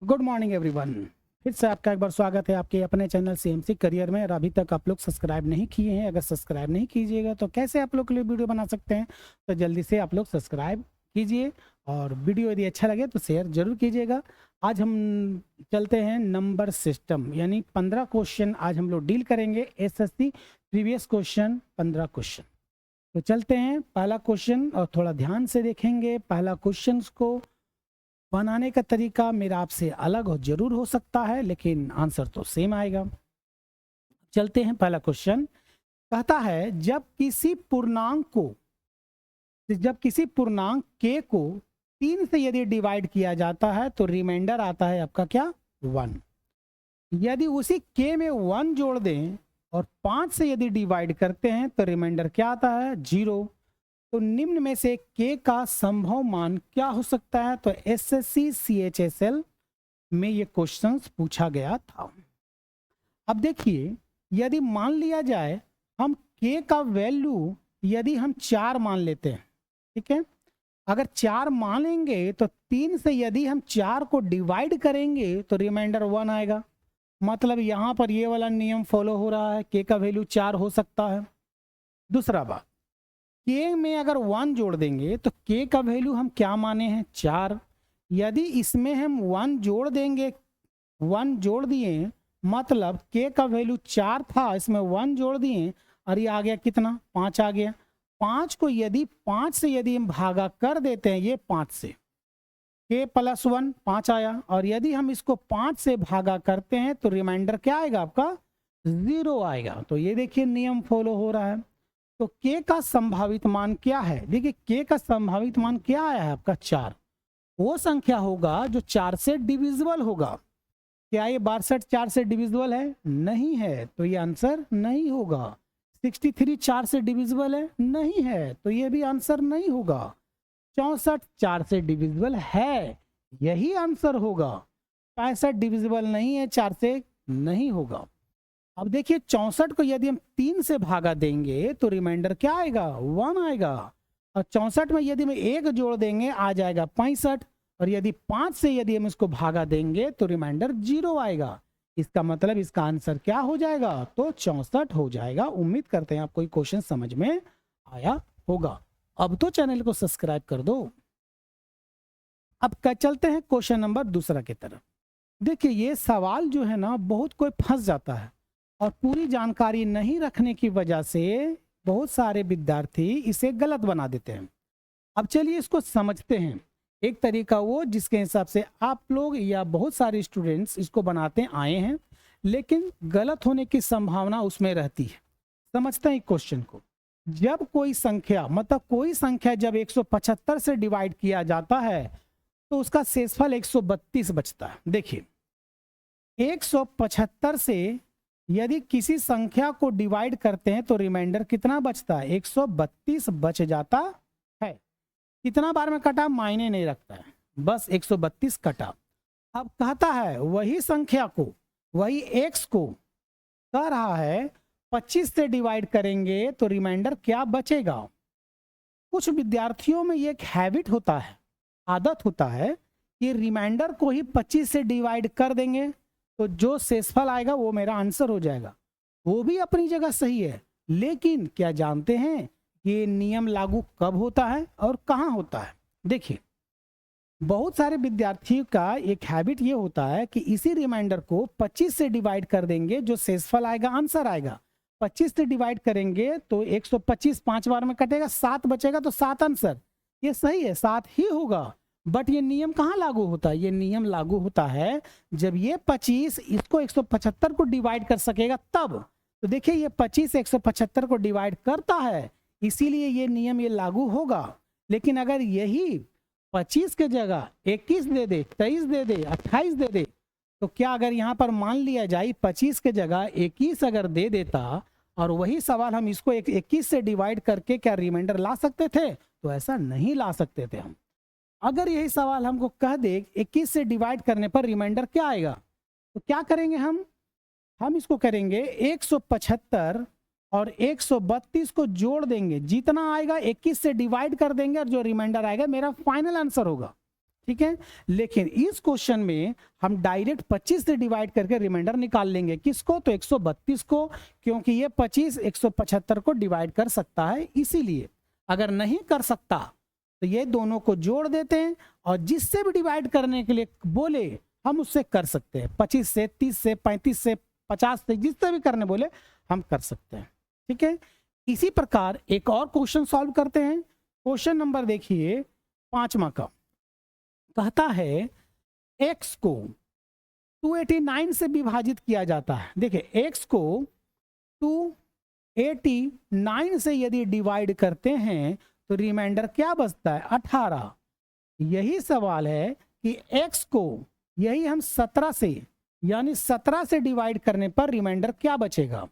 Good morning everyone. फिर से आपका एक बार स्वागत है आपके अपने चैनल सीएमसी करियर में। और अभी तक आप लोग सब्सक्राइब नहीं किए हैं, अगर सब्सक्राइब नहीं कीजिएगा तो कैसे आप लोग के लिए वीडियो बना सकते हैं। तो जल्दी से आप लोग सब्सक्राइब कीजिए और वीडियो यदि अच्छा लगे तो शेयर जरूर कीजिएगा। आज हम चलते हैं नंबर सिस्टम यानी 15 क्वेश्चन आज हम लोग डील करेंगे। SSC previous question 15 question. तो चलते हैं पहला क्वेश्चन और थोड़ा ध्यान से देखेंगे। पहला क्वेश्चन को बनाने का तरीका मेरा आपसे अलग हो जरूर हो सकता है, लेकिन आंसर तो सेम आएगा। चलते हैं पहला क्वेश्चन। कहता है जब किसी पूर्णांक के को 3 से यदि डिवाइड किया जाता है तो रिमाइंडर आता है आपका क्या 1। यदि उसी के में 1 जोड़ दें और 5 से यदि डिवाइड करते हैं तो रिमाइंडर क्या आता है 0। तो निम्न में से के का संभव मान क्या हो सकता है। तो एसएससी सीएचएसएल में ये क्वेश्चंस पूछा गया था। अब देखिए, यदि मान लिया जाए हम के का वैल्यू यदि हम 4 मान लेते हैं, ठीक है। अगर 4 मानेंगे तो 3 से यदि हम 4 को डिवाइड करेंगे तो रिमाइंडर 1 आएगा। मतलब यहां पर ये वाला नियम फॉलो हो रहा है, के का वैल्यू 4 हो सकता है। दूसरा बात, के में अगर 1 जोड़ देंगे तो के का वैल्यू हम क्या माने हैं 4। यदि इसमें हम 1 जोड़ देंगे, 1 जोड़ दिए मतलब के का वैल्यू 4 था, इसमें 1 जोड़ दिए और ये आ गया कितना 5 आ गया। 5 को यदि 5 से यदि हम भागा कर देते हैं, ये 5 से के प्लस 1 5 आया, और यदि हम इसको 5 से भागा करते हैं तो रिमाइंडर क्या आएगा आपका 0 आएगा। तो ये देखिए नियम फॉलो हो रहा है। तो के का संभावित मान क्या है। देखिए के का संभावित मान क्या आया है आपका 4। वो संख्या होगा जो 4 से डिविजिबल होगा। क्या ये 62 4 से डिविजिबल है? नहीं है, तो ये आंसर नहीं होगा। 63 4 से डिविजिबल है? नहीं है, तो ये भी आंसर नहीं होगा। 64 4 से डिविजिबल है, यही आंसर होगा। 65 डिविजिबल नहीं है, 4 से नहीं होगा। अब देखिए 64 को यदि हम 3 से भागा देंगे तो रिमाइंडर क्या आएगा 1 आएगा। और 64 में यदि हम 1 जोड़ देंगे आ जाएगा 65, और यदि 5 से यदि हम इसको भागा देंगे तो रिमाइंडर 0 आएगा। इसका मतलब इसका आंसर क्या हो जाएगा, तो 64 हो जाएगा। उम्मीद करते हैं आपको ये क्वेश्चन समझ में आया होगा। अब तो चैनल को सब्सक्राइब कर दो। अब चलते हैं क्वेश्चन नंबर दूसरा की तरफ। देखिए ये सवाल जो है ना, बहुत कोई फंस जाता है और पूरी जानकारी नहीं रखने की वजह से बहुत सारे विद्यार्थी इसे गलत बना देते हैं। अब चलिए इसको समझते हैं। एक तरीका वो जिसके हिसाब से आप लोग या बहुत सारे स्टूडेंट्स इसको बनाते आए हैं, लेकिन गलत होने की संभावना उसमें रहती है। समझते हैं क्वेश्चन को। जब कोई संख्या मतलब कोई संख्या जब 175 से डिवाइड किया जाता है तो उसका शेषफल 132 बचता है। देखिए 175 से यदि किसी संख्या को डिवाइड करते हैं तो रिमाइंडर कितना बचता है 132 बच जाता है। कितना बार में कटा मायने नहीं रखता है, बस 132 कटा। अब कहता है वही संख्या को, वही x को कह रहा है 25 से डिवाइड करेंगे तो रिमाइंडर क्या बचेगा। कुछ विद्यार्थियों में ये एक हैबिट होता है, आदत होता है कि रिमाइंडर को ही 25 से डिवाइड कर देंगे तो जो शेषफल आएगा वो मेरा आंसर हो जाएगा। वो भी अपनी जगह सही है, लेकिन क्या जानते हैं ये नियम लागू कब होता है और कहां होता है। देखिए बहुत सारे विद्यार्थियों का एक हैबिट ये होता है कि इसी रिमाइंडर को 25 से डिवाइड कर देंगे, जो शेषफल आएगा आंसर आएगा। 25 से डिवाइड करेंगे तो 125 5 बार में कटेगा, 7 बचेगा तो 7 आंसर। ये सही है, 7 ही होगा। बट ये नियम कहाँ लागू होता है, ये नियम लागू होता है जब ये 25 इसको 175 को डिवाइड कर सकेगा तब। तो देखिए ये 25 175 को डिवाइड करता है, इसीलिए ये नियम ये लागू होगा। लेकिन अगर यही 25 के जगह 21 दे दे, 23 दे दे, 28 दे दे, तो क्या अगर यहाँ पर मान लिया जाए 25 के जगह 21 अगर दे देता और वही सवाल हम इसको 21 से डिवाइड करके क्या रिमाइंडर ला सकते थे? तो ऐसा नहीं ला सकते थे हम। अगर यही सवाल हमको कह दे 21 से डिवाइड करने पर रिमाइंडर क्या आएगा, तो क्या करेंगे हम इसको करेंगे 175 और 132 को जोड़ देंगे, जितना आएगा 21 से डिवाइड कर देंगे और जो रिमाइंडर आएगा मेरा फाइनल आंसर होगा। ठीक है। लेकिन इस क्वेश्चन में हम डायरेक्ट 25 से डिवाइड करके रिमाइंडर निकाल लेंगे। किसको? तो 132 को, क्योंकि ये 25 175 को डिवाइड कर सकता है। इसीलिए अगर नहीं कर सकता तो ये दोनों को जोड़ देते हैं और जिससे भी डिवाइड करने के लिए बोले हम उससे कर सकते हैं। 25 से, 30 से, 35 से, 50 से, जिससे भी करने बोले हम कर सकते हैं। ठीक है। इसी प्रकार एक और क्वेश्चन सॉल्व करते हैं। क्वेश्चन नंबर देखिए 5वां का कहता है x को 289 से विभाजित किया जाता है। देखिए x को 289 से यदि डिवाइड करते हैं तो रिमाइंडर क्या बचता है? 18। यही सवाल है कि x को यही हम 17 से, यानी 17 से डिवाइड करने पर रिमाइंडर क्या बचेगा?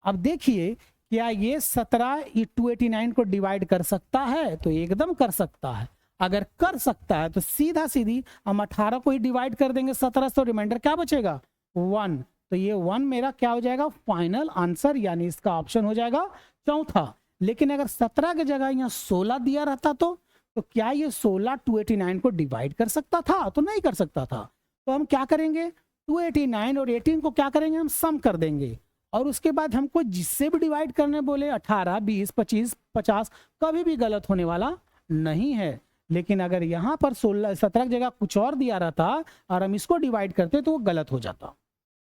अब देखिए क्या ये 17 289 को डिवाइड कर सकता है? तो एकदम कर सकता है। अगर कर सकता है तो सीधा सीधी हम 18 को ही डिवाइड कर देंगे 17 से, तो रिमाइंडर क्या बचेगा? 1। तो ये 1 मेरा क्या हो जाएगा? फाइनल आंसर, यानी इसका ऑप्शन हो जाएगा चौथा। लेकिन अगर 17 की जगह यहाँ 16 दिया रहता तो क्या ये 16 289 को डिवाइड कर सकता था? तो नहीं कर सकता था। तो हम क्या करेंगे? 289 और 18 को क्या करेंगे? हम सम कर देंगे और उसके बाद हमको जिससे भी डिवाइड करने बोले 18, 20, 25, 50 कभी भी गलत होने वाला नहीं है। लेकिन अगर यहाँ पर 16 17 की जगह कुछ और दिया रहता और हम इसको डिवाइड करते तो वो गलत हो जाता।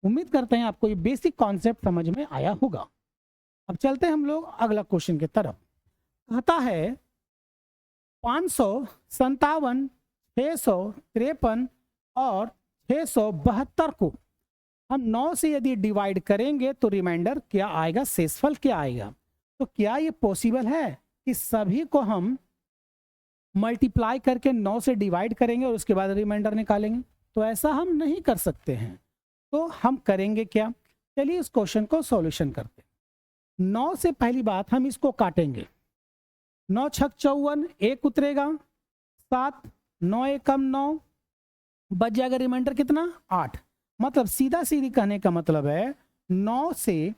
उम्मीद करते हैं आपको ये बेसिक कॉन्सेप्ट समझ में आया होगा। अब चलते हैं हम लोग अगला क्वेश्चन की तरफ। कहता है 557, 653 और 672 को हम 9 से यदि डिवाइड करेंगे तो रिमाइंडर क्या आएगा? शेषफल क्या आएगा? तो क्या ये पॉसिबल है कि सभी को हम मल्टीप्लाई करके 9 से डिवाइड करेंगे और उसके बाद रिमाइंडर निकालेंगे? तो ऐसा हम नहीं कर सकते हैं। तो हम करेंगे क्या? चलिए इस क्वेश्चन को सॉल्यूशन करते हैं। 9 से पहली बात हम इसको काटेंगे। 9 छक 54, 1 उतरेगा 7, 9 एकम 9, बच जाएगा रिमाइंडर कितना? 8। मतलब सीधा सीधी कहने का मतलब है 9 से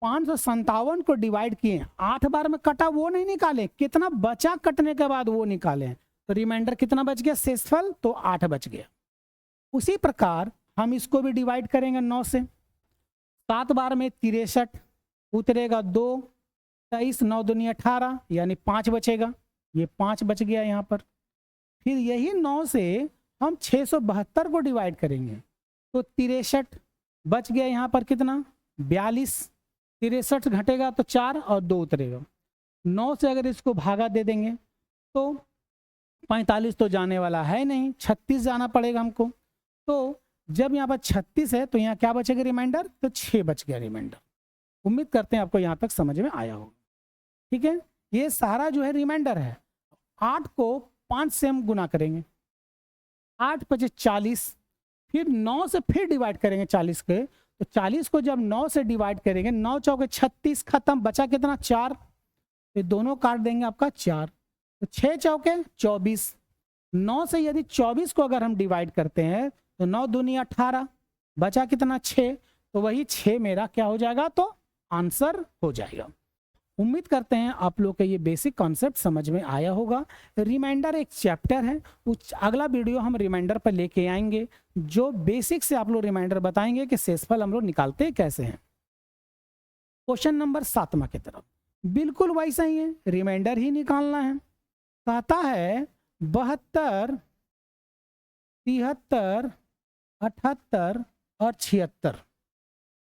557 को डिवाइड किए, 8 बार में कटा वो नहीं निकाले, कितना बचा कटने के बाद वो निकालें। तो रिमाइंडर कितना बच गया? शेषफल तो 8 बच गया। उसी प्रकार हम इसको भी डिवाइड करेंगे 9 से। 7 बार में 63 उतरेगा 2, 23, 9 दूनी 18, यानी 5 बचेगा। ये 5 बच गया यहाँ पर। फिर यही 9 से हम 672 को डिवाइड करेंगे तो 63 बच गया यहाँ पर कितना? 42। 63 घटेगा तो 4 और 2 उतरेगा। 9 से अगर इसको भागा दे देंगे तो 45 तो जाने वाला है नहीं, 36 जाना पड़ेगा हमको। तो जब यहाँ पर 36 है तो यहाँ क्या बचेगा रिमाइंडर? तो 6 बच गया रिमाइंडर। उम्मीद करते हैं आपको यहाँ तक समझ में आया होगा। ठीक है। ये सारा जो है रिमाइंडर है। 8 को 5 से हम गुना करेंगे, 8 बचे 40, फिर 9 से फिर डिवाइड करेंगे 40 के। तो 40 को जब 9 से डिवाइड करेंगे, 9 चौके 36, खत्म, बचा कितना? 4। फिर दोनों काट देंगे आपका 4, तो 6 चौके 24। 9 से यदि 24 को अगर हम डिवाइड करते हैं तो 9 दूनी 18, बचा कितना? 6। तो वही 6 मेरा क्या हो जाएगा? तो आंसर हो जाएगा। उम्मीद करते हैं आप लोग को ये बेसिक कॉन्सेप्ट समझ में आया होगा। रिमाइंडर एक चैप्टर है, उस अगला वीडियो हम रिमाइंडर पर लेके आएंगे, जो बेसिक से आप लोग रिमाइंडर बताएंगे कि शेषफल हम लोग निकालते कैसे हैं। क्वेश्चन नंबर 7वां की तरफ बिल्कुल वैसा ही है, रिमाइंडर ही निकालना है। कहता है 72, 73, 78 और 76।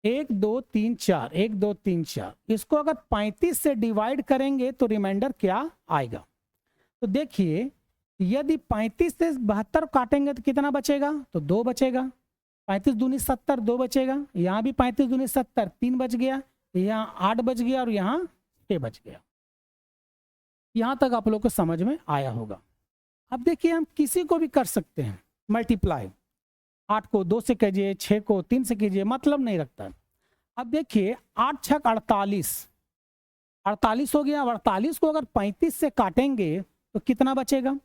1 2 3 4, 1 2 3 4, इसको अगर 35 से डिवाइड करेंगे तो रिमाइंडर क्या आएगा? तो देखिए यदि 35 से 72 काटेंगे तो कितना बचेगा? तो 2 बचेगा। 35 दूनी 70, 2 बचेगा। यहाँ भी 35 दूनी 70, 3 बच गया। यहाँ 8 बच गया और यहाँ 6 बच गया। यहाँ तक आप लोग को समझ में आया होगा। अब देखिए हम किसी को भी कर सकते हैं मल्टीप्लाई। 8 को 2 से कीजिए, 6 को 3 से कीजिए, मतलब नहीं रखता। अब देखिए 8 छक 48, 48 हो गया। 48 को अगर 35 से काटेंगे तो कितना बचेगा?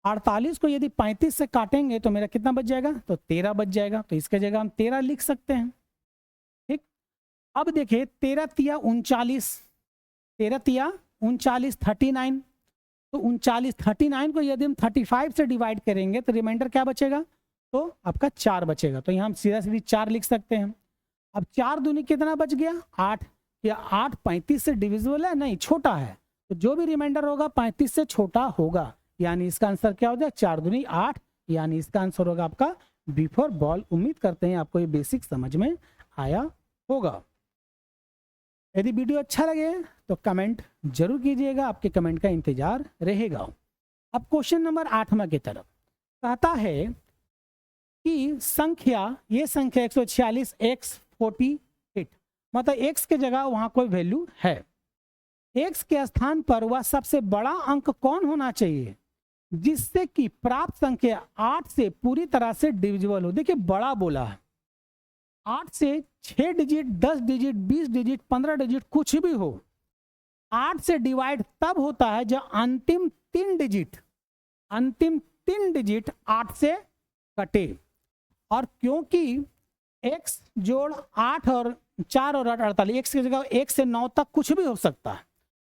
48 को यदि 35 से काटेंगे तो मेरा कितना बच जाएगा? तो 13 बच जाएगा। तो इसके जगह हम 13 लिख सकते हैं। ठीक। अब देखिए 13 तिया 39, 13 तिया 39, 39। तो 39 को यदि हम 35 से डिवाइड करेंगे तो रिमाइंडर क्या बचेगा, तो आपका 4 बचेगा। तो यहाँ हम सीधा सीधी 4 लिख सकते हैं। अब 4 दूनी कितना बच गया, 8। या 8 35 से डिविजिबल है, नहीं, छोटा है, तो जो भी रिमाइंडर होगा 35 से छोटा होगा, यानी इसका आंसर क्या हो जाए, 4 दूनी 8, यानी इसका आंसर होगा आपका बिफोर बॉल। उम्मीद करते हैं आपको ये बेसिक समझ में आया होगा। यदि वीडियो अच्छा लगे तो कमेंट जरूर कीजिएगा, आपके कमेंट का इंतजार रहेगा। अब क्वेश्चन नंबर 8वां की तरफ कहता है कि संख्या, ये संख्या 146 x 48, मतलब x के जगह वहां कोई वैल्यू है, x के स्थान पर वह सबसे बड़ा अंक कौन होना चाहिए जिससे कि प्राप्त संख्या 8 से पूरी तरह से डिविजिबल हो। देखिए बड़ा बोला है, 8 से 6 डिजिट, 10 डिजिट, 20 डिजिट, 15 डिजिट कुछ भी हो, 8 से डिवाइड तब होता है जब अंतिम 3 डिजिट 8 से कटे। और क्योंकि x जोड़ 8 और 4 और 8 48, x की जगह 1 से 9 तक कुछ भी हो सकता है,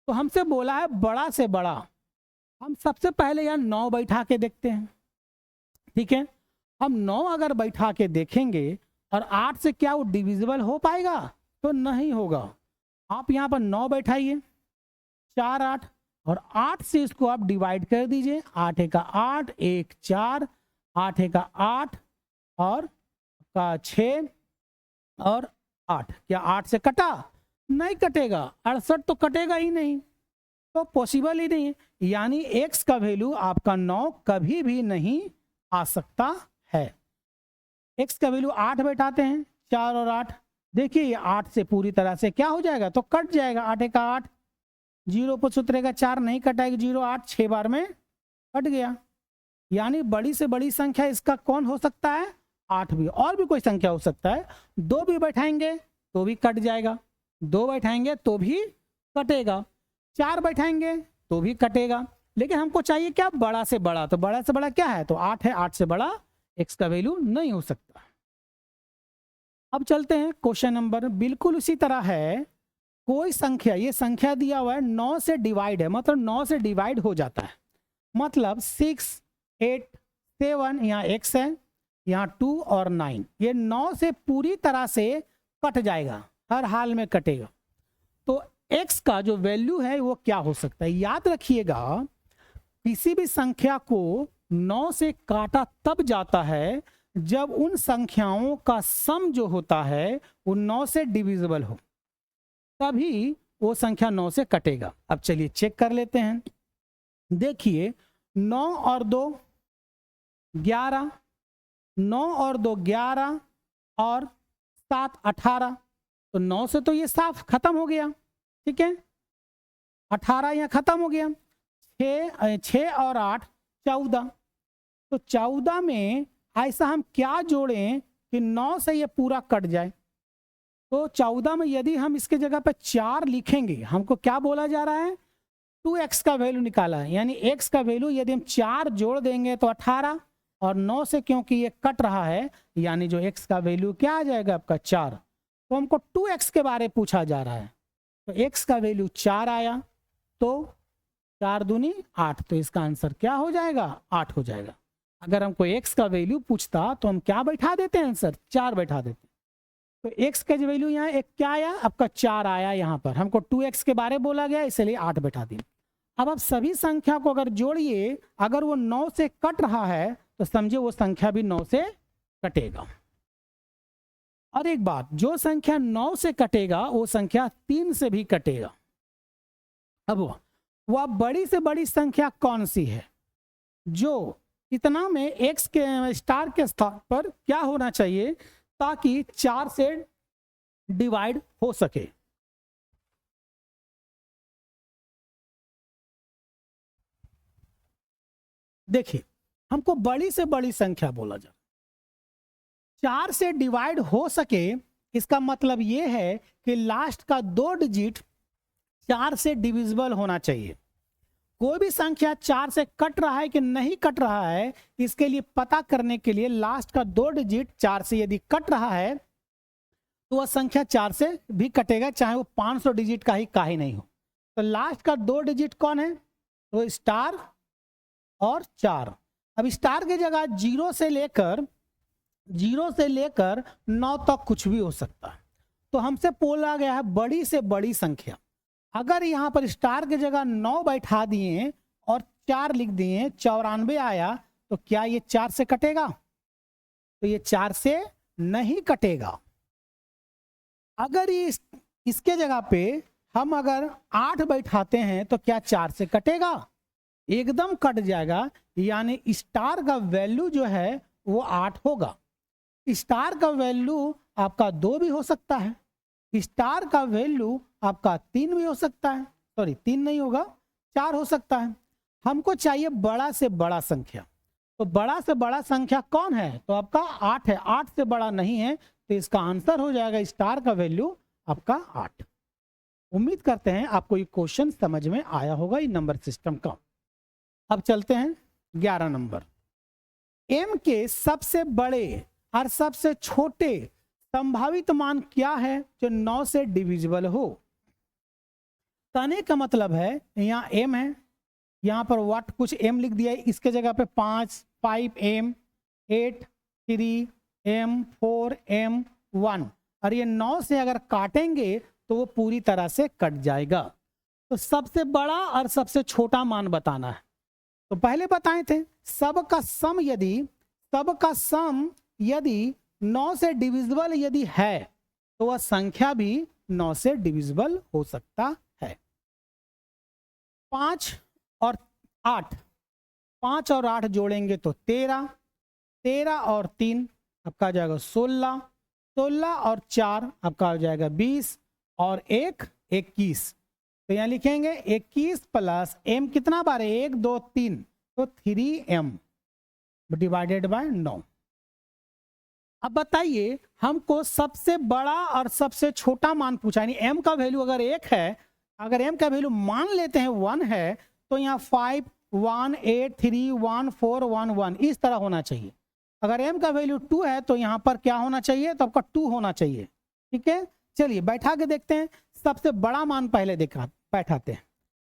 तो हमसे बोला है बड़ा से बड़ा। हम सबसे पहले यहाँ 9 बैठा के देखते हैं, ठीक है। हम 9 अगर बैठा के देखेंगे और 8 से क्या वो डिविजिबल हो पाएगा, तो नहीं होगा। आप यहाँ पर 9 बैठाइए, 4 8, और 8 से इसको आप डिवाइड कर दीजिए, 8 एक 8, 1 4, 8 एक 8 और का 6 और 8। क्या 8 से कटा, नहीं कटेगा, 68 तो कटेगा ही नहीं, तो पॉसिबल ही नहीं है, यानी x का वैल्यू आपका 9 कभी भी नहीं आ सकता है। x का वैल्यू 8 बैठाते हैं, 4 और 8, देखिए ये 8 से पूरी तरह से क्या हो जाएगा, तो कट जाएगा, 8 एक 8, 0 पर सुतरेगा, 4 नहीं कटाएगा, 0 8, 6 बार में कट गया। यानी बड़ी से बड़ी संख्या इसका कौन हो सकता है, 8 भी, और भी कोई संख्या हो सकता है। 2 भी बैठाएंगे तो भी कट जाएगा, 2 बैठाएंगे तो भी कटेगा, 4 बैठाएंगे तो भी कटेगा, लेकिन हमको चाहिए क्या, बड़ा से बड़ा। तो बड़ा से बड़ा क्या है, तो 8 है, 8 से बड़ा x का वैल्यू नहीं हो सकता। अब चलते हैं क्वेश्चन नंबर, बिल्कुल उसी तरह है। कोई संख्या, ये संख्या दिया हुआ है 9 से डिवाइड है, मतलब 9 से डिवाइड हो जाता है, मतलब 6 8 7, यहाँ x है, यहाँ 2 और 9, ये 9 से पूरी तरह से कट जाएगा, हर हाल में कटेगा। तो x का जो वैल्यू है वो क्या हो सकता है, याद रखिएगा किसी भी संख्या को 9 से काटा तब जाता है जब उन संख्याओं का सम जो होता है वो 9 से डिविजिबल हो, तभी वो संख्या 9 से कटेगा। अब चलिए चेक कर लेते हैं। देखिए 9 और 2 11, 9 और 2 11 और 7 18, तो 9 से तो ये साफ खत्म हो गया, ठीक है। 18 यहाँ खत्म हो गया, 6 और 8 14, तो 14 में ऐसा हम क्या जोड़ें कि 9 से ये पूरा कट जाए। तो 14 में यदि हम इसके जगह पे 4 लिखेंगे, हमको क्या बोला जा रहा है, 2x का वैल्यू निकाला है, यानी x का वैल्यू यदि हम 4 जोड़ देंगे तो 18, और 9 से क्योंकि ये कट रहा है, यानी जो x का वैल्यू क्या आ जाएगा आपका 4। तो हमको 2x के बारे में पूछा जा रहा है, तो x का वैल्यू 4 आया, तो 4 दूनी 8, तो इसका आंसर क्या हो जाएगा, 8 हो जाएगा। अगर हमको x का वैल्यू पूछता तो हम क्या बैठा देते हैं आंसर, 4 बैठा देते। तो x का जो वैल्यू यहाँ एक क्या आया आपका 4 आया, यहाँ पर हमको 2x के बारे में बोला गया इसलिए 8 बैठा दिए। अब आप सभी संख्या को अगर जोड़िए, अगर वो 9 से कट रहा है तो समझिए वो संख्या भी 9 से कटेगा। और एक बात, जो संख्या 9 से कटेगा वो संख्या 3 से भी कटेगा। अब वह बड़ी से बड़ी संख्या कौन सी है जो इतना में x के स्टार के स्थान पर क्या होना चाहिए ताकि 4 से डिवाइड हो सके। देखिए हमको बड़ी से बड़ी संख्या बोला जा, 4 से डिवाइड हो सके, इसका मतलब यह है कि लास्ट का 2 डिजिट 4 से डिविजिबल होना चाहिए। कोई भी संख्या 4 से कट रहा है कि नहीं कट रहा है, इसके लिए पता करने के लिए लास्ट का 2 डिजिट 4 से यदि कट रहा है तो वह संख्या 4 से भी कटेगा, चाहे वो 500 डिजिट का ही नहीं हो। तो लास्ट का 2 डिजिट कौन है, तो स्टार और 4। अब स्टार की जगह 0 से लेकर 9 तक कुछ भी हो सकता है। तो हमसे बोला गया है बड़ी से बड़ी संख्या। अगर यहाँ पर स्टार की जगह 9 बैठा दिए और 4 लिख दिए, 94 आया, तो क्या ये 4 से कटेगा? तो ये 4 से नहीं कटेगा। अगर ये इसके जगह पे हम अगर 8 बैठाते हैं तो क्या 4 से कटेगा? एकदम कट जाएगा। यानी स्टार का वैल्यू जो है वो 8 होगा। स्टार का वैल्यू आपका 2 भी हो सकता है, स्टार का वैल्यू आपका 3 भी हो सकता है, सॉरी 3 नहीं होगा, 4 हो सकता है। हमको चाहिए बड़ा से बड़ा संख्या। तो बड़ा से बड़ा संख्या कौन है? तो आपका 8 है। 8 से बड़ा नहीं है, तो इसका आंसर हो जाएगा स्टार का वैल्यू आपका 8। उम्मीद करते हैं आपको ये क्वेश्चन समझ में आया होगा ये नंबर सिस्टम का। अब चलते हैं 11 नंबर। m के सबसे बड़े और सबसे छोटे संभावित मान क्या है जो 9 से डिविजिबल हो? कहने का मतलब है यहाँ m है, यहाँ पर व्हाट कुछ m लिख दिया है, इसके जगह पे 5m 8 3m 4m 1, और ये 9 से अगर काटेंगे तो वो पूरी तरह से कट जाएगा। तो सबसे बड़ा और सबसे छोटा मान बताना है। तो पहले बताए थे सबका सम यदि 9 से डिविजिबल यदि है तो वह संख्या भी 9 से डिविजिबल हो सकता है। 5 और 8 जोड़ेंगे तो 13, 13 और 3 आपका आ जाएगा 16, 16 और 4 आपका हो जाएगा 20 और 1 21। तो यहाँ लिखेंगे 21 प्लस m कितना बार है? 1 2 3, तो 3m डिवाइडेड बाय 9। अब बताइए हमको सबसे बड़ा और सबसे छोटा मान पूछा, यानी m का वैल्यू अगर 1 है, अगर m का वैल्यू मान लेते हैं 1 है, तो यहाँ 5 1 8 3 1 4 1 1 इस तरह होना चाहिए। अगर m का वैल्यू 2 है तो यहाँ पर क्या होना चाहिए? तो आपका 2 होना चाहिए। ठीक है, चलिए बैठा के देखते हैं। सबसे बड़ा मान पहले बैठाते हैं।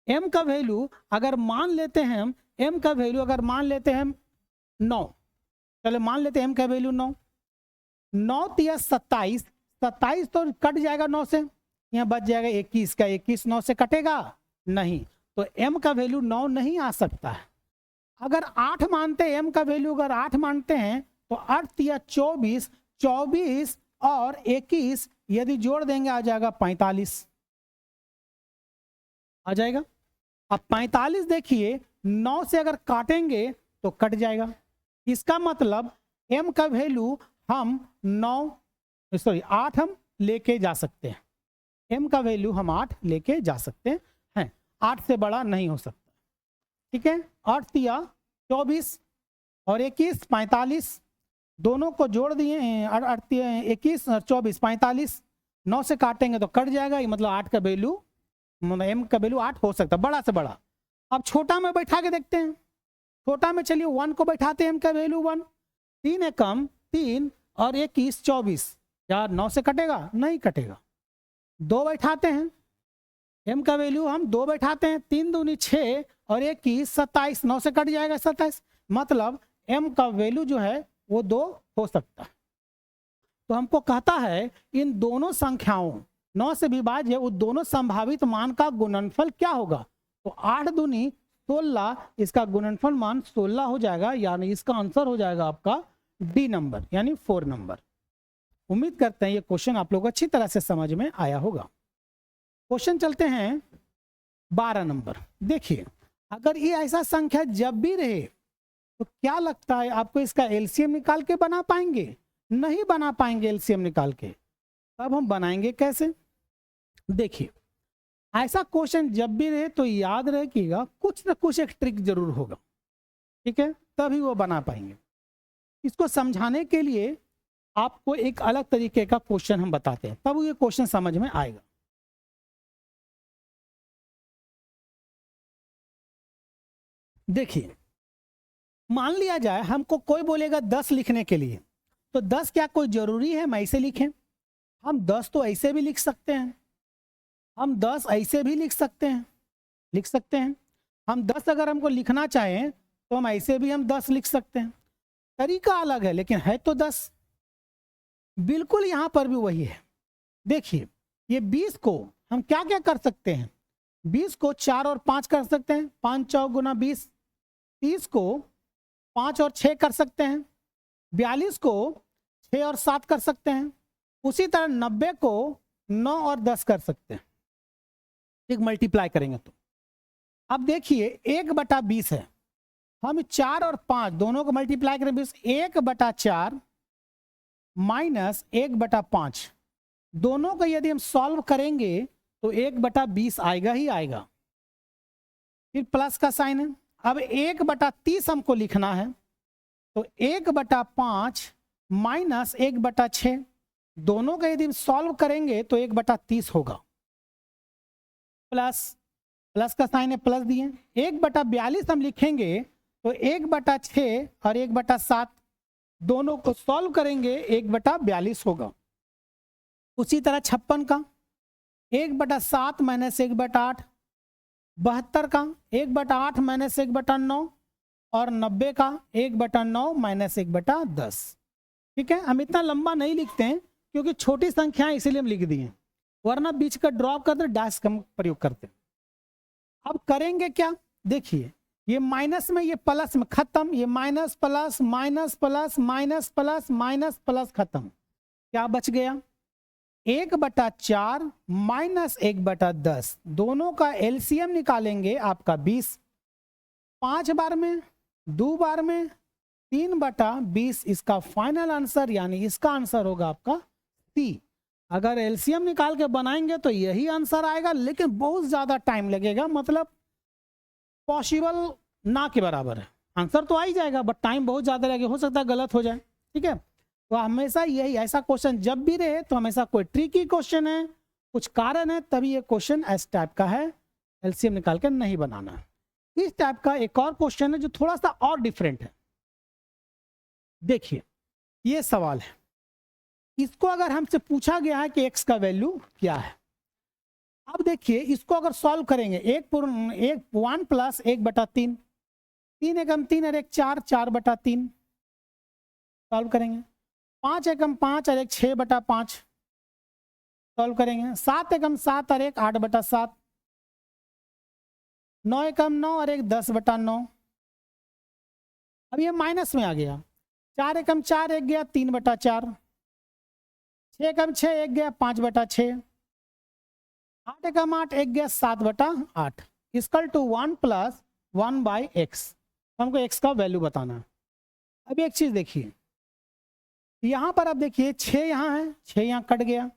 m का वैल्यू अगर मान लेते हैं हम, m का वैल्यू अगर मान लेते हैं 9, चलो मान लेते हैं m का वैल्यू 9, 9 तिया 27, 27 तो कट जाएगा 9 से, यहाँ बच जाएगा 21 का, 21 9 से कटेगा नहीं, तो m का वैल्यू 9 नहीं आ सकता है। अगर 8 मानते हैं, m का वैल्यू अगर 8 मानते हैं तो 8 तिया 24, 24 और 21 यदि जोड़ देंगे आ जाएगा 45 आ जाएगा। अब 45 देखिए 9 से अगर काटेंगे तो कट जाएगा। इसका मतलब m का वैल्यू हम 8 हम लेके जा सकते हैं, m का वैल्यू हम 8 लेके जा सकते हैं, 8 से बड़ा नहीं हो सकता। ठीक है, 8 तिया 24 और 21 45, दोनों को जोड़ दिए, 21 और 24 45, 9 से काटेंगे तो कट जाएगा। ये मतलब 8 का वैल्यू, m का वैल्यू 8 हो सकता है, बड़ा से बड़ा। अब छोटा में बैठा के देखते हैं। छोटा में चलिए 1 को बैठाते हैं, m का वैल्यू 1, 3 एकम 3 और 21 24, यार 9 से कटेगा? नहीं कटेगा। 2 बैठाते हैं, m का वैल्यू हम 2 बैठाते हैं, 3 दूनी 6 और 21 27, 9 से कट जाएगा 27, मतलब m का वैल्यू जो है वो 2 हो सकता है। तो हमको कहता है इन दोनों संख्याओं 9 से विभाज्य उस दोनों संभावित मान का गुणनफल क्या होगा? तो 8 दूनी 16, इसका गुणनफल मान 16 हो जाएगा, यानी इसका आंसर हो जाएगा आपका डी नंबर, यानी 4 नंबर। उम्मीद करते हैं ये क्वेश्चन आप लोग अच्छी तरह से समझ में आया होगा। क्वेश्चन चलते हैं 12 नंबर। देखिए अगर ये ऐसा संख्या जब भी रहे तो क्या लगता है आपको इसका एलसीएम निकाल के बना पाएंगे? नहीं बना पाएंगे एलसीएम निकाल के। तब हम बनाएंगे कैसे? देखिए ऐसा क्वेश्चन जब भी रहे तो याद रखिएगा कुछ ना कुछ एक ट्रिक जरूर होगा, ठीक है, तभी वो बना पाएंगे। इसको समझाने के लिए आपको एक अलग तरीके का क्वेश्चन हम बताते हैं, तब ये क्वेश्चन समझ में आएगा। देखिए मान लिया जाए हमको कोई बोलेगा 10 लिखने के लिए, तो 10 क्या कोई जरूरी है हम ऐसे लिखें? हम 10 तो ऐसे भी लिख सकते हैं, हम 10 ऐसे भी लिख सकते हैं, हम 10 अगर हमको लिखना चाहें तो हम ऐसे भी हम 10 लिख सकते हैं, तरीका अलग है लेकिन है तो 10। बिल्कुल यहाँ पर भी वही है। देखिए ये 20 को हम क्या क्या कर सकते हैं, 20 को 4 और 5 कर सकते हैं, 5 चौक गुना 20। 30 को 5 और 6 कर सकते हैं, 42 को 6 और 7 कर सकते हैं। उसी तरह 90 को 9 और 10 कर सकते हैं। एक मल्टीप्लाई करेंगे तो अब देखिए 1/20 है, हम 4 और 5 दोनों को मल्टीप्लाई करें 20, 1/4 माइनस 1/5 दोनों को यदि हम सॉल्व करेंगे तो 1/20 आएगा ही आएगा। फिर प्लस का साइन है। अब 1/30 हमको लिखना है तो 1/5 माइनस 1/6 दोनों का यदि हम सॉल्व करेंगे तो 1/30 होगा। प्लस का साइन है, प्लस दिए। 1/42 हम लिखेंगे तो 1/6 और 1/7 दोनों को सॉल्व करेंगे 1/42 होगा। उसी तरह 56 का 1/7 माइनस 1/8, 72 का 1/8 माइनस 1/9 और 90 का 1/9 माइनस 1/10। ठीक है, हम इतना लंबा नहीं लिखते हैं क्योंकि छोटी संख्या है इसीलिए हम लिख दिए, वरना बीच का ड्रॉप करते डैश का प्रयोग करते। अब करेंगे क्या, देखिए ये माइनस में ये प्लस में खत्म, ये minus plus minus plus minus plus minus plus खत्म। क्या बच गया 1/4 माइनस 1/10 दोनों का एलसीएम निकालेंगे आपका 20। 5 बार में 2 बार में 3/20 इसका फाइनल आंसर, यानी इसका आंसर होगा आपका सी। अगर एलसीएम निकाल के बनाएंगे तो यही आंसर आएगा, लेकिन बहुत ज्यादा टाइम लगेगा, मतलब पॉसिबल ना के बराबर है। आंसर तो आ ही जाएगा बट टाइम बहुत ज्यादा लगेगा, हो सकता है गलत हो जाए। ठीक है, तो हमेशा यही ऐसा क्वेश्चन जब भी रहे तो हमेशा कोई ट्रिकी क्वेश्चन है, कुछ कारण है, तभी ये क्वेश्चन इस टाइप का है, एलसीएम निकाल के नहीं बनाना। इस टाइप का एक और क्वेश्चन है जो थोड़ा सा और डिफरेंट है। देखिए ये सवाल है, इसको अगर हमसे पूछा गया है कि x का वैल्यू क्या है। अब देखिए इसको अगर सॉल्व करेंगे 1 प्लस 1/3, 3 एकम 3 और 1 4, 4/3 सॉल्व करेंगे। 5 एकम 5 और 1 6/5 सॉल्व करेंगे। 7 एकम 7 और 1 8/7, 9 एकम 9 और 1 10/9। अब ये माइनस में आ गया, 4 एकम 4 1 गया 3/4, 6 एकम 6 1 गया 5/6, 8 एकम 8 1 गया 7/8 इक्वल टू 1 प्लस 1/x। हमको x का वैल्यू बताना है। अब एक चीज देखिए, यहां पर आप देखिए 6 यहाँ है, 6 यहाँ कट गया,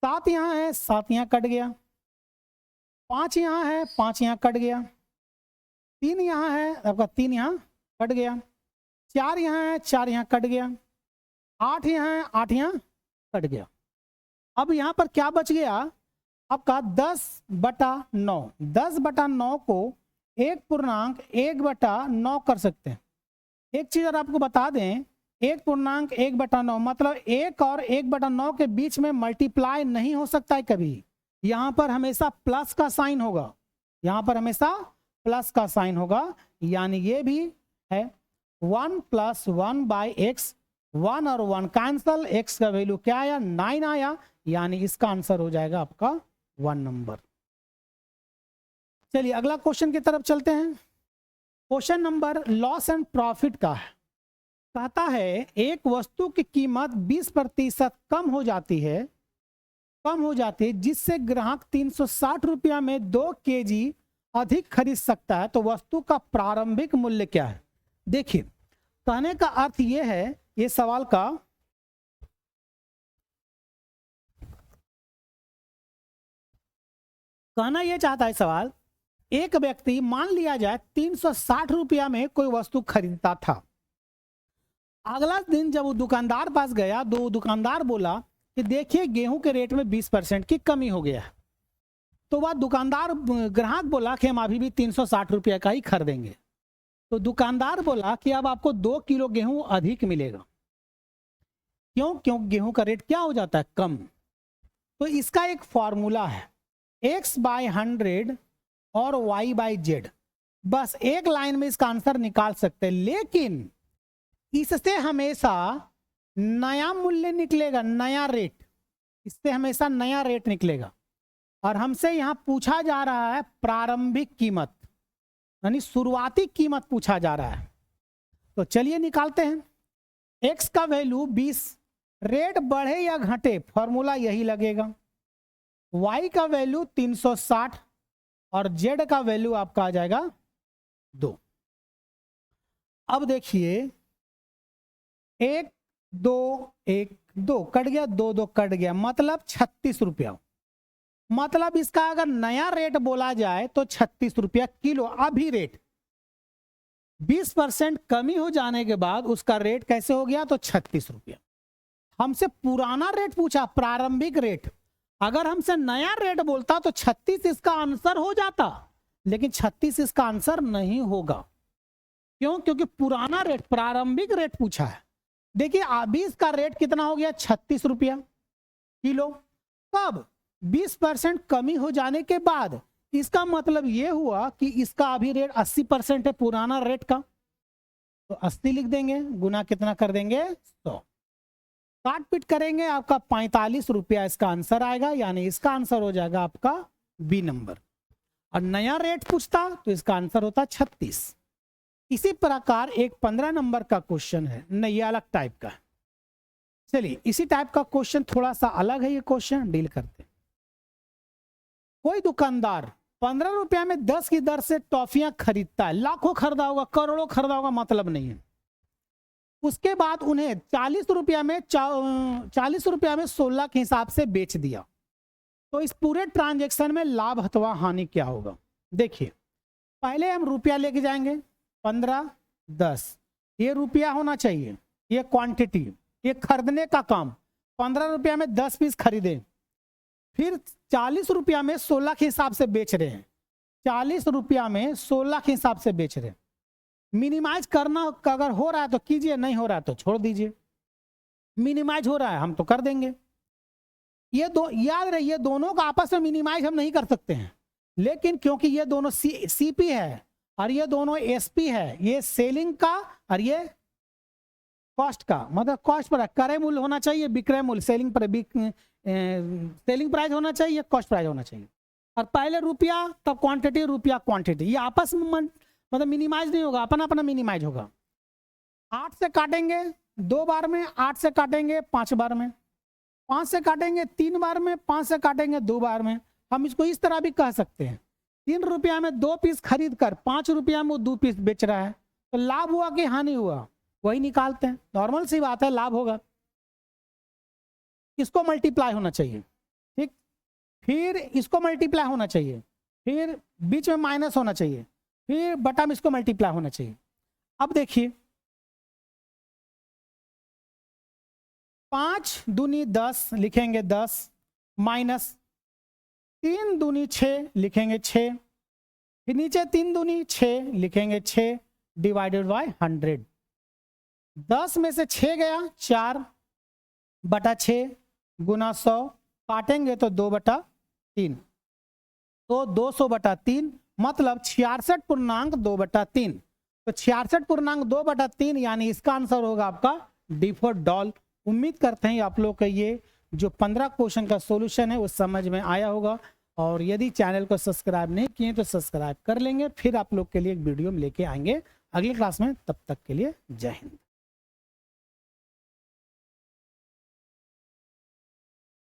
7 यहाँ है, 7 यहाँ कट गया, 5 यहाँ है, 5 यहाँ कट गया, 3 यहाँ है आपका 3 यहाँ कट गया, 4 यहाँ है, 4 यहाँ कट गया, 8 यहाँ है, 8 यहाँ कट गया। अब यहाँ पर क्या बच गया आपका 10/9। 10/9 को 1.1/9 कर सकते हैं। एक चीज अगर आपको बता दें, 1.1/9 मतलब 1 और 1/9 के बीच में मल्टीप्लाई नहीं हो सकता है कभी। यहाँ पर हमेशा प्लस का साइन होगा, यहाँ पर हमेशा प्लस का साइन होगा, यानी ये भी है 1 प्लस 1/x। 1 और 1 कैंसल, x का वैल्यू क्या आया 9 आया, यानी इसका आंसर हो जाएगा आपका 1 नंबर। चलिए अगला क्वेश्चन की तरफ चलते हैं। Question number loss and profit का है। कहता है एक वस्तु की कीमत 20% कम हो जाती है जिससे ग्राहक 360 रुपया में 2 kg अधिक खरीद सकता है, तो वस्तु का प्रारंभिक मूल्य क्या है। देखिए कहने का अर्थ यह है, ये सवाल का कहना यह चाहता है सवाल, एक व्यक्ति मान लिया जाए 360 रुपया में कोई वस्तु खरीदता था। अगला दिन जब वो दुकानदार पास गया तो दुकानदार बोला कि देखिए गेहूं के रेट में 20% की कमी हो गया है। तो वह दुकानदार ग्राहक बोला कि हम अभी भी 360 रुपया का ही खरीदेंगे। तो दुकानदार बोला कि अब आपको 2 किलो गेहूं अधिक मिलेगा। क्यों गेहूं का रेट क्या हो जाता है कम। तो इसका एक फॉर्मूला है x/100 और y/z। बस एक लाइन में इसका आंसर निकाल सकते हैं, लेकिन इससे हमेशा नया मूल्य निकलेगा, नया रेट, इससे हमेशा नया रेट निकलेगा। और हमसे यहां पूछा जा रहा है प्रारंभिक कीमत, यानी शुरुआती कीमत पूछा जा रहा है। तो चलिए निकालते हैं। x का वैल्यू 20, रेट बढ़े या घटे फॉर्मूला यही लगेगा। y का वैल्यू 360 और z का वैल्यू आपका आ जाएगा 2। अब देखिए 1 2 1 2 कट गया, 2 2 कट गया, मतलब 36 रुपया। मतलब इसका अगर नया रेट बोला जाए तो 36 रुपया किलो। अभी रेट 20% कमी हो जाने के बाद उसका रेट कैसे हो गया, तो 36 रुपया। हमसे पुराना रेट पूछा, प्रारंभिक रेट। अगर हमसे नया रेट बोलता तो 36 इसका आंसर हो जाता, लेकिन 36 इसका आंसर नहीं होगा। क्यों? क्योंकि पुराना रेट, प्रारंभिक रेट पूछा है। देखिए अभी इसका रेट कितना हो गया, 36 रुपया किलो। कब? 20% कमी हो जाने के बाद। इसका मतलब यह हुआ कि इसका अभी रेट 80% है पुराना रेट का, तो 80 लिख देंगे, गुना कितना कर देंगे, 100। काट पीट करेंगे, आपका 45 रुपया इसका आंसर आएगा, यानी इसका आंसर हो जाएगा आपका बी नंबर। और नया रेट पूछता तो इसका आंसर होता 36। इसी प्रकार एक 15 नंबर का क्वेश्चन है, नहीं ये अलग टाइप का है। चलिए इसी टाइप का क्वेश्चन, थोड़ा सा अलग है ये क्वेश्चन, डील करते हैं। कोई दुकानदार 15 रुपया में 10 की दर से टॉफियां खरीदता है, लाखों खरीदा होगा, करोड़ों खरीदा होगा, मतलब नहीं है। उसके बाद उन्हें 40 रुपया में 16 के हिसाब से बेच दिया, तो इस पूरे ट्रांजैक्शन में लाभ अथवा हानि क्या होगा। देखिए पहले हम रुपया लेके जाएंगे, 15 10, ये रुपया होना चाहिए, ये क्वांटिटी, ये खरीदने का काम। 15 रुपया में 10 पीस खरीदे, फिर 40 रुपया में 16 के हिसाब से बेच रहे हैं, 40 रुपया में 16 के हिसाब से बेच रहे हैं। मिनिमाइज करना अगर हो रहा है तो कीजिए, नहीं हो रहा है तो छोड़ दीजिए। मिनिमाइज हो रहा है हम तो कर देंगे। ये दो याद रहे, ये दोनों का आपस में मिनिमाइज हम नहीं कर सकते हैं, लेकिन क्योंकि ये दोनों सीपी है और ये दोनों एसपी है, ये सेलिंग का और ये कॉस्ट का, मतलब कॉस्ट पर क्रय मूल्य होना चाहिए, विक्रय मूल्य, सेलिंग प्राइस होना चाहिए, कॉस्ट प्राइस होना चाहिए। और पहले रुपया तब क्वांटिटी, रुपया क्वांटिटी, ये आपस में मतलब मिनिमाइज नहीं होगा, अपना अपना मिनिमाइज होगा। 8 से काटेंगे 2 बार में, 8 से काटेंगे 5 बार में, 5 से काटेंगे 3 बार में, 5 से काटेंगे 2 बार में। हम इसको इस तरह भी कह सकते हैं, 3 रुपया में 2 पीस खरीद कर 5 रुपया में वो 2 पीस बेच रहा है, तो लाभ हुआ कि हानि हुआ, वही निकालते हैं। नॉर्मल सी बात है, लाभ होगा। इसको मल्टीप्लाई होना चाहिए, ठीक, फिर इसको मल्टीप्लाई होना चाहिए, फिर बीच में माइनस होना चाहिए, फिर बटा में इसको मल्टीप्लाई होना चाहिए। अब देखिए 5 दूनी 10 लिखेंगे 10, माइनस 3 दूनी 6 लिखेंगे 6, फिर नीचे 3 दूनी 6 लिखेंगे 6 डिवाइडेड बाय 100। 10 में से 6 गया 4 बटा 6 गुना 100, काटेंगे तो 2 बटा 3, तो 200 बटा 3, मतलब 66.2/3। तो 66.2/3 यानी इसका आंसर होगा आपका डी फॉर डॉल। उम्मीद करते हैं आप लोग का ये जो 15 क्वेश्चन का सॉल्यूशन है वो समझ में आया होगा। और यदि चैनल को सब्सक्राइब नहीं किए तो सब्सक्राइब कर लेंगे, फिर आप लोग के लिए एक वीडियो लेके आएंगे अगली क्लास में। तब तक के लिए जय हिंद।